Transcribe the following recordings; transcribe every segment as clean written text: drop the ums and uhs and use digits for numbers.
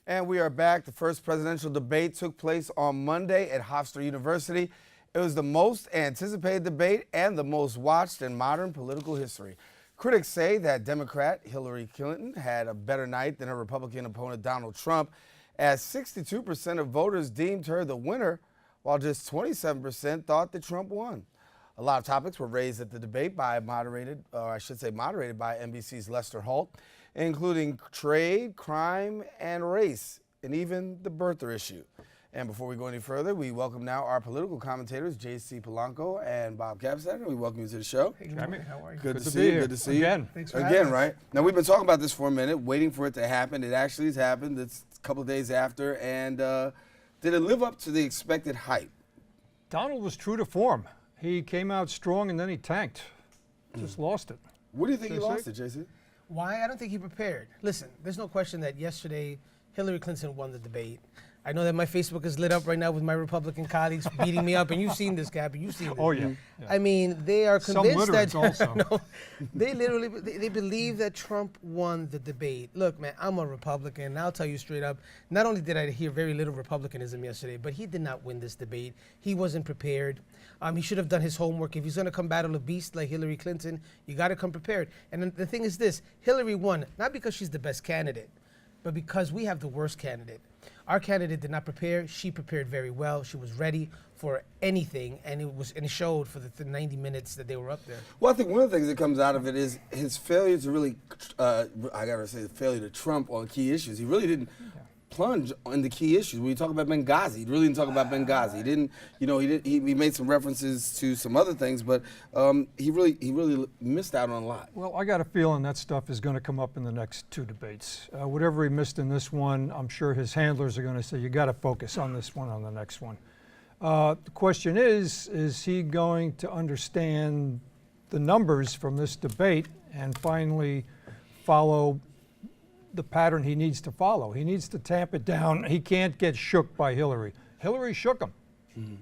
And we are back. The first presidential debate took place on Monday at Hofstra University. It was the most anticipated debate and the most watched in modern political history. Critics say that Democrat Hillary Clinton had a better night than her Republican opponent Donald Trump, as 62% of voters deemed her the winner, while just 27% thought that Trump won. A lot of topics were raised at the debate moderated by NBC's Lester Holt, including trade, crime, and race, and even the birther issue. And before we go any further, we welcome now our political commentators, J.C. Polanco and Bob Capsacker. We welcome you to the show. Hey, Jaime, how are you? Good to see you. Good to see you. Again. Thanks for having us. Right? Now, we've been talking about this for a minute, waiting for it to happen. It actually has happened. It's a couple of days after. And did it live up to the expected hype? Donald was true to form. He came out strong and then he tanked. Just lost it. What do you think he lost it, J.C.? Why? I don't think he prepared. Listen, there's no question that yesterday Hillary Clinton won the debate. I know that my Facebook is lit up right now with my Republican colleagues beating me up, and you've seen this, Gabby. You've seen this. Oh, yeah. I mean, they are convinced that also. No, they literally they believe that Trump won the debate. Look, man, I'm a Republican, and I'll tell you straight up, not only did I hear very little Republicanism yesterday, but he did not win this debate. He wasn't prepared. He should have done his homework. If he's going to come battle a beast like Hillary Clinton, you got to come prepared. And the thing is this, Hillary won, not because she's the best candidate, but because we have the worst candidate. Our candidate did not prepare. She prepared very well. She was ready for anything, and it showed for the 90 minutes that they were up there. Well, I think one of the things that comes out of it is his failure to really, I gotta say, the failure to trump on key issues. He really didn't plunge into key issues. When you talk about Benghazi, he really didn't talk about Benghazi. He didn't, he made some references to some other things, but he really missed out on a lot. Well, I got a feeling that stuff is going to come up in the next two debates. Whatever he missed in this one, I'm sure his handlers are going to say, you got to focus on this one, on the next one. The question is he going to understand the numbers from this debate and finally follow the pattern he needs to follow? He needs to tamp it down. He can't get shook by Hillary. Hillary shook him. Mm-hmm.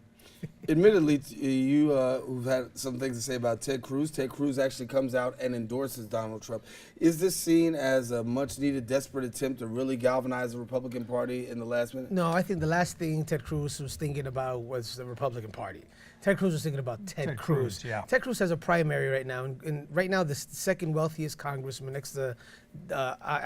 Admittedly, you who've had some things to say about Ted Cruz. Ted Cruz actually comes out and endorses Donald Trump. Is this seen as a much-needed, desperate attempt to really galvanize the Republican Party in the last minute? No, I think the last thing Ted Cruz was thinking about was the Republican Party. Ted Cruz was thinking about Ted Cruz. Yeah. Ted Cruz has a primary right now, and right now the second wealthiest congressman next to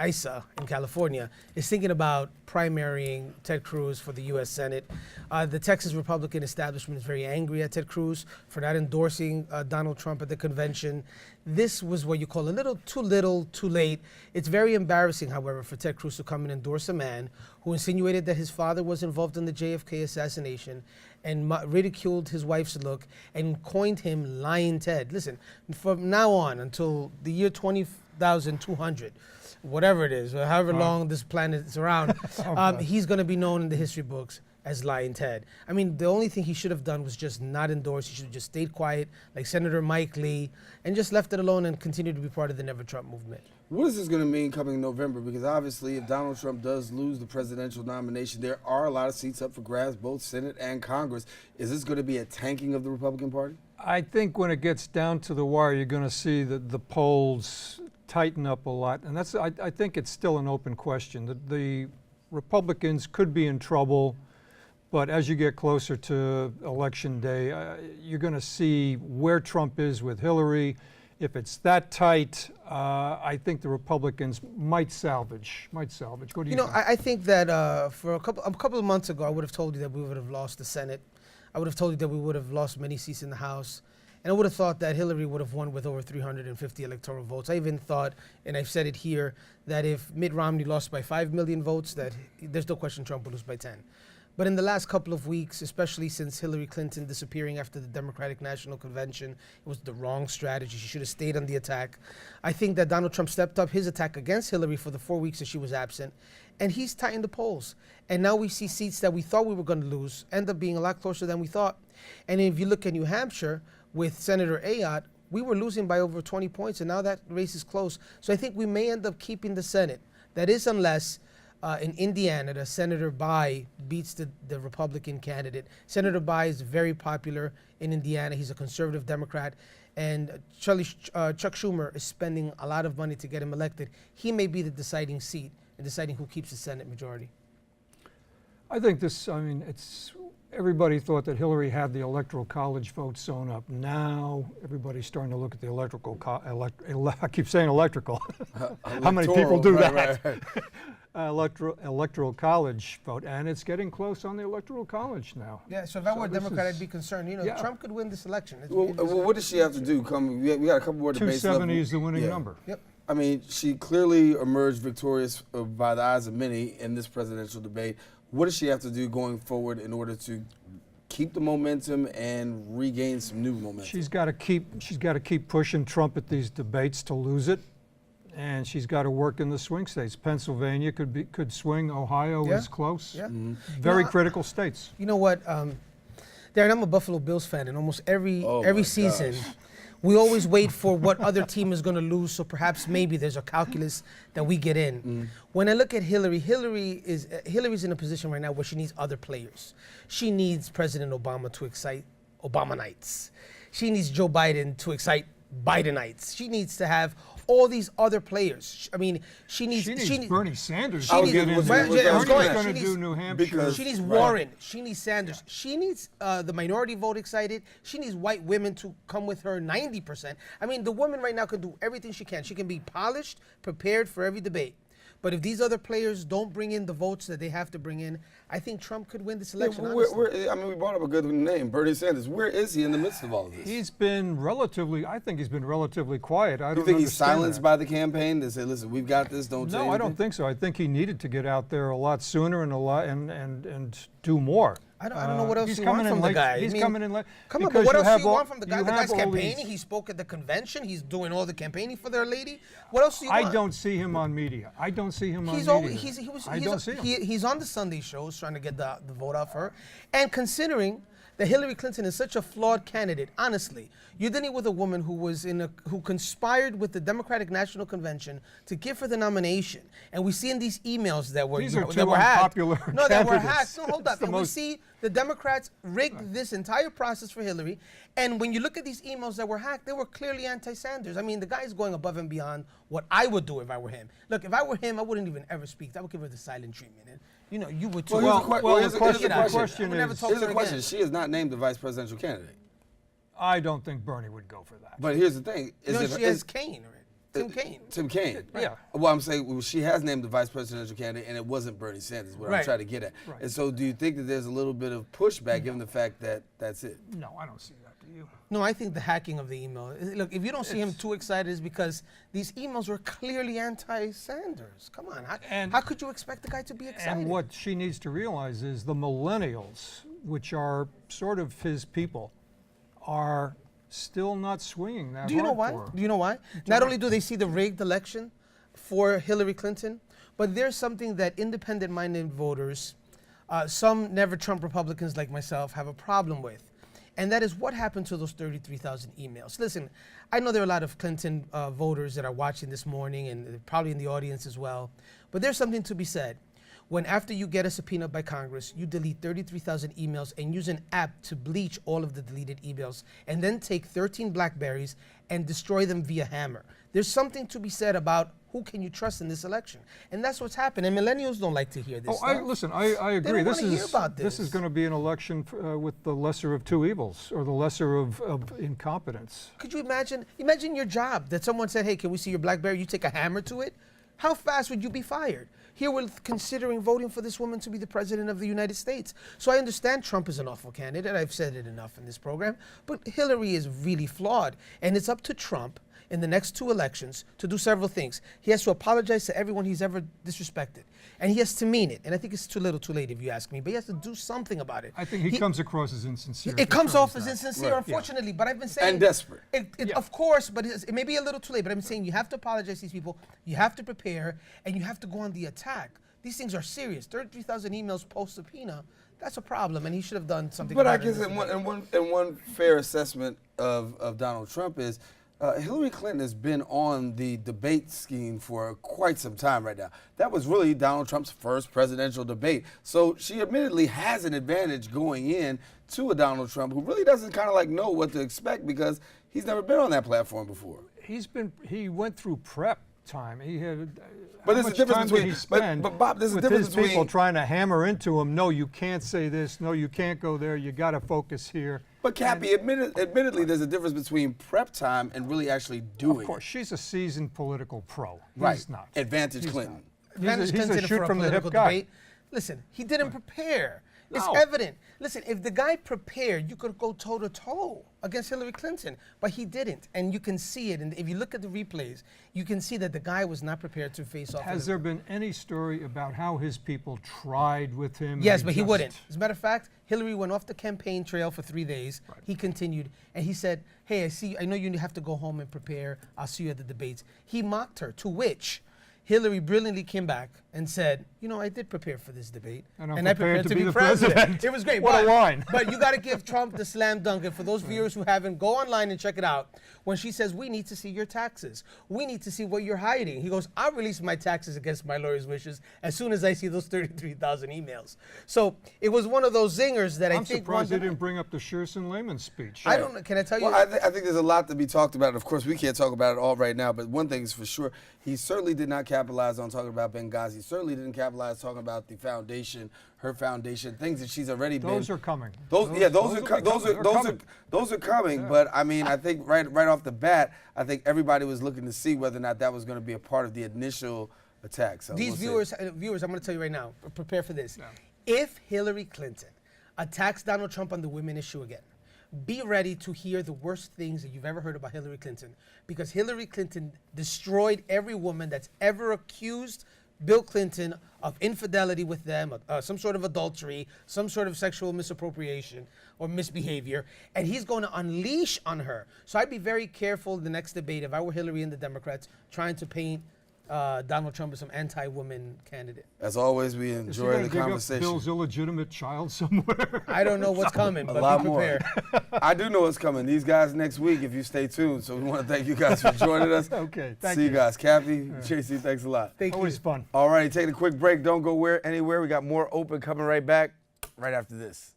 Issa in California is thinking about primarying Ted Cruz for the U.S. Senate. The Texas Republican establishment is very angry at Ted Cruz for not endorsing Donald Trump at the convention. This was what you call a little, too late. It's very embarrassing, however, for Ted Cruz to come and endorse a man who insinuated that his father was involved in the JFK assassination and ridiculed his wife's look and coined him Lying Ted. Listen, from now on until the year 20,200, whatever it is, or however long this planet is around, he's going to be known in the history books as Lying Ted. I mean, the only thing he should have done was just not endorse. He should have just stayed quiet, like Senator Mike Lee, and just left it alone and continued to be part of the Never Trump movement. What is this going to mean coming November? Because obviously, if Donald Trump does lose the presidential nomination, there are a lot of seats up for grabs, both Senate and Congress. Is this going to be a tanking of the Republican Party? I think when it gets down to the wire, you're going to see the polls tighten up a lot. And that's, I think it's still an open question. The Republicans could be in trouble. But as you get closer to Election Day, you're going to see where Trump is with Hillary. If it's that tight, I think the Republicans might salvage. What do you think? I think that for a couple of months ago, I would have told you that we would have lost the Senate. I would have told you that we would have lost many seats in the House. And I would have thought that Hillary would have won with over 350 electoral votes. I even thought, and I've said it here, that if Mitt Romney lost by 5 million votes, that there's no question Trump would lose by 10. But in the last couple of weeks, especially since Hillary Clinton disappearing after the Democratic National Convention, it was the wrong strategy. She should have stayed on the attack. I think that Donald Trump stepped up his attack against Hillary for the 4 weeks that she was absent, and he's tightened the polls. And now we see seats that we thought we were going to lose end up being a lot closer than we thought. And if you look at New Hampshire with Senator Ayotte, we were losing by over 20 points, and now that race is close. So I think we may end up keeping the Senate. That is unless in Indiana, Senator Bayh beats the Republican candidate. Senator Bayh is very popular in Indiana. He's a conservative Democrat. And Chuck Schumer is spending a lot of money to get him elected. He may be the deciding seat in deciding who keeps the Senate majority. I think this, I mean, everybody thought that Hillary had the electoral college vote sewn up. Now everybody's starting to look at the I keep saying electrical. How many people do that? Right. Electoral college vote, and it's getting close on the electoral college now. Yeah, so if I were a this Democrat, is- I'd be concerned. Yeah. Trump could win this election. Well, what does she have to do? We got a couple more debates left. 270 is the winning Yeah. number. Yep. I mean, she clearly emerged victorious by the eyes of many in this presidential debate. What does she have to do going forward in order to keep the momentum and regain some new momentum? She's got to keep pushing Trump at these debates to lose it, and she's got to work in the swing states. Pennsylvania could swing. Ohio Yeah. is close. Yeah. Very No, critical states. You know what, Darren, I'm a Buffalo Bills fan, and almost every my season, gosh. we always wait for what other team is going to lose, so perhaps maybe there's a calculus that we get in. When I look at Hillary, Hillary's in a position right now where she needs other players. She needs President Obama to excite Obamanites. She needs Joe Biden to excite Bidenites. She needs to have all these other players. I mean, she needs Bernie Sanders. She needs- Bernie's Right, yeah, I was going- going to she do needs- New Hampshire. because- She needs Right. Warren. She needs Sanders. She needs the minority vote excited. She needs white women to come with her 90%. I mean, the woman right now can do everything she can. She can be polished, prepared for every debate. But if these other players don't bring in the votes that they have to bring in, I think Trump could win this election. honestly. I mean, we brought up a good name, Bernie Sanders. Where is he in the midst of all of this? He's been I think he's been relatively quiet. I You don't think he's understand silenced that. by the campaign to say, "Listen, we've got this. Don't say No, anything"? I don't think so. I think he needed to get out there a lot sooner and do more. I don't know what else He's you want coming in from the late. guy. I He's mean, coming in late. Come on, because but what else have do you all- want from the guy? you The guy's have all these- campaigning. He spoke at the convention. He's doing all the campaigning for their lady. What else do you want? I don't see him on media. I don't see him on He's media. always, he was, I don't see him. he's on the Sunday shows trying to get the vote off her. And considering that Hillary Clinton is such a flawed candidate, honestly, you're dealing with a woman who conspired with the Democratic National Convention to give her the nomination. And we see in these emails that were These are that two were hacked. unpopular No, that were candidates. hacked. No, hold It's up. the And we most- see the Democrats rigged this entire process for Hillary. And when you look at these emails that were hacked, they were clearly anti-Sanders. I mean, the guy's going above and beyond what I would do if I were him. Look, if I were him, I wouldn't even ever speak. I would give her the silent treatment. And, you would too. Well, the question I would never is- talk Here's to the her question. again. She is not named the vice presidential candidate. I don't think Bernie would go for that. But here's the thing. She has Kaine, right? Tim Kaine. Tim Kaine. Yeah. Well, I'm saying she has named the vice presidential candidate, and it wasn't Bernie Sanders, what I'm Right. trying to get at. Right. And so do you think that there's a little bit of pushback given the fact that that's it? No, I don't see that. Do you? No, I think the hacking of the email. Look, if you don't see him too excited, it's because these emails were clearly anti-Sanders. Come on, how could you expect the guy to be excited? And what she needs to realize is the millennials, which are sort of his people, are still not swinging that Do you know hard why? for her. Do you know why? Not only do they see the rigged election for Hillary Clinton, but there's something that independent-minded voters, some never Trump Republicans like myself, have a problem with. And that is what happened to those 33,000 emails. Listen, I know there are a lot of Clinton voters that are watching this morning and probably in the audience as well. But there's something to be said. When after you get a subpoena by Congress, you delete 33,000 emails and use an app to bleach all of the deleted emails and then take 13 BlackBerries and destroy them via hammer. There's something to be said about who can you trust in this election. And that's what's happened. And millennials don't like to hear this stuff. Listen, I agree. don't wanna hear about This is this. going to be an election with the lesser of two evils, or the lesser of incompetence. Could you imagine your job that someone said, hey, can we see your BlackBerry? You take a hammer to it? How fast would you be fired? Here we're considering voting for this woman to be the president of the United States. So I understand Trump is an awful candidate. I've said it enough in this program. But Hillary is really flawed. And it's up to Trump in the next two elections to do several things. He has to apologize to everyone he's ever disrespected. And he has to mean it. And I think it's too little too late if you ask me. But he has to do something about it. I think he comes across as insincere. It comes portrays off as that. insincere, Right. unfortunately. But I've been saying... And desperate. Of course, but it may be a little too late. But I'm saying you have to apologize to these people. You have to prepare. And you have to go on the attack. These things are serious. 33,000 emails post-subpoena, that's a problem. And he should have done something But I about it. guess in one fair assessment of Donald Trump is Hillary Clinton has been on the debate scheme for quite some time right now. That was really Donald Trump's first presidential debate. So she admittedly has an advantage going in to a Donald Trump who really doesn't kind of like know what to expect because he's never been on that platform before. He went through prep time. He had. But how there's a much difference time did between- he spend but Bob, there's a with difference his people between- trying to hammer into him. No, you can't say this. No, you can't go there. You got to focus here. But Cappy, admittedly, there's a difference between prep time and really actually doing Of course, she's a seasoned political pro. it. Right. He's not. Advantage He's Clinton. Advantage he's a Clinton shoot for a from the hip political guy. debate. Listen, he didn't prepare. It's No. evident. Listen, if the guy prepared, you could go toe to toe against Hillary Clinton, but he didn't, and you can see it. And if you look at the replays, you can see that the guy was not prepared to face off. Has there been any story about how his people tried with him? Yes, and but he just- wouldn't. As a matter of fact, Hillary went off the campaign trail for 3 days. Right. He continued, and he said, "Hey, I know you have to go home and prepare. I'll see you at the debates." He mocked her, to which Hillary brilliantly came back and said, "You know, I did prepare for this debate, And I'm I prepared prepared to be the president." It was great. What a but, line. But you got to give Trump the slam dunk. And for those viewers who haven't, go online and check it out. When she says, "We need to see your taxes. We need to see what you're hiding," he goes, "I'll release my taxes against my lawyer's wishes as soon as I see those 33,000 emails." So it was one of those zingers that I I'm think. surprised they won the didn't bring up the Shearson Lehman speech. I don't know. Can I tell you? Well, I think there's a lot to be talked about. Of course, we can't talk about it all right now, but one thing is for sure, he certainly did not capitalize on talking about Benghazi. Certainly didn't capitalize talking about the foundation, her foundation, things that she's already been. Those are coming. Those are coming. Yeah. But I mean, I think right off the bat, I think everybody was looking to see whether or not that was going to be a part of the initial attack. So These we'll see. viewers, I'm going to tell you right now, prepare for this. Yeah. If Hillary Clinton attacks Donald Trump on the women issue again, be ready to hear the worst things that you've ever heard about Hillary Clinton, because Hillary Clinton destroyed every woman that's ever accused Bill Clinton of infidelity with them, some sort of adultery, some sort of sexual misappropriation or misbehavior, and he's going to unleash on her. So I'd be very careful in the next debate, if I were Hillary and the Democrats, trying to paint Donald Trump as some anti-woman candidate. As always, we Is he enjoy gonna the dig up conversation. Bill's illegitimate child somewhere. I don't know what's coming, A but lot be more. prepared. I do know what's coming. These guys next week, if you stay tuned. So we want to thank you guys for joining us. Okay, thank See you you. guys. Cappy, JC, thanks a lot. Thank Always you. fun. All righty, taking a quick break. Don't go anywhere. We got more open coming right back right after this.